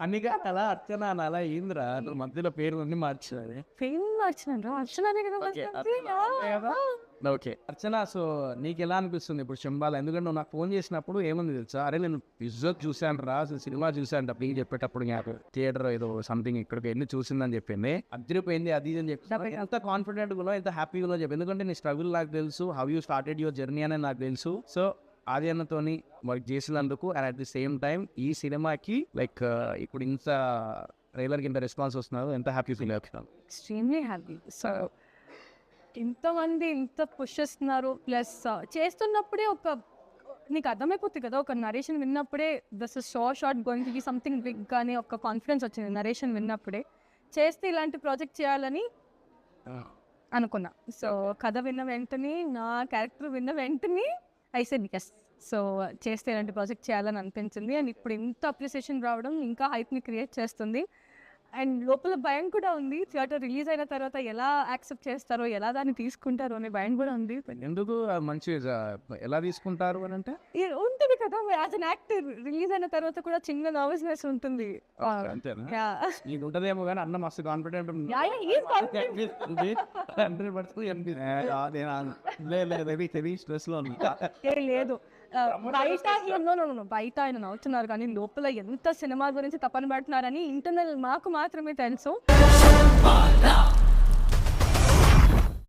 అన్నిగా అలా అర్చన అలా ఏంద్రా మధ్యలో పేరు అన్ని మార్చారు. పేరు మార్చినారు, అర్చననే కదా first నుంచి. ఓకే అర్చన, సో నీకు ఎలా అనిపిస్తుంది ఇప్పుడు శంబాల? ఎందుకంటే నువ్వు నాకు ఫోన్ చేసినప్పుడు ఏముంది తెలుసా, అరే నేను విజువల్ చూశాను రా, అసలు సినిమా చూశాను నీకు చెప్పేటప్పుడు నాకు థియేటర్ ఏదో సంథింగ్ ఇక్కడికి వెళ్ళి చూసిందని చెప్పింది, అదిరిపోయింది అది అని చెప్పి ఎంత కాన్ఫిడెంట్ గా ఎంత హ్యాపీగా ఉన్నా చెప్పి. ఎందుకంటే నీ స్ట్రగుల్ నాకు తెలుసు, how you started your journey అనేది నాకు తెలుసు. సో ఆది అన్నతోని వర్క్ చేసినందుకు and at the same time ఈ సినిమాకి లైక్ ఇప్పుడు ఇంత ట్రైలర్కి ఇంత రెస్పాన్స్ వస్తున్నారు, ఎంత హ్యాపీ ఫీల్ అవుతున్నాను? Extremely happy. సో ఇంతమంది ఇంత పుష్ చేస్తున్నారు, ప్లస్ చేస్తున్నప్పుడే నీకు అర్థమైపోతుంది కదా, ఒక నరేషన్ విన్నప్పుడే this is short going to be something big కానీ ఒక కాన్ఫిడెన్స్ వచ్చింది నరేషన్ విన్నప్పుడే. చేస్తే ఇలాంటి ప్రాజెక్ట్ చేయాలని అనుకున్నా. సో కథ విన్న వెంటనే, నా క్యారెక్టర్ విన్న వెంటనే ఐ సెడ్ yes. సో చేస్తే ఇలాంటి ప్రాజెక్ట్ చేయాలని అనిపించింది. అండ్ ఇప్పుడు ఇంత అప్రిసియేషన్ రావడం ఇంకా హైప్ని క్రియేట్ చేస్తుంది. అండ్ లోపల భయం కూడా ఉంది, థియేటర్ రిలీజ్ అయిన తర్వాత ఎలా యాక్సెప్ట్ చేస్తారో, ఎలా దాన్ని తీసుకుంటారో అనే భయం కూడా ఉంది. ఎందుకు మంచి ఎలా తీసుకుంటారు అని అంటే ఉంటుంది కదా, యాజ్ అన్ యాక్టర్ రిలీజ్ అయిన తర్వాత కూడా చిన్న నర్వస్నెస్ ఉంటుంది. అంతేనా? నీకు ఉంటదేమో కానీ అన్న మస్తు కాన్ఫిడెంట్ స్ట్రెస్ లో లేదు. బయట ఆయన నవ్వుతున్నారు కానీ లోపల ఎంత సినిమా గురించి తపన పడుతున్నారని ఇంటర్నల్ మాకు మాత్రమే తెలుసు.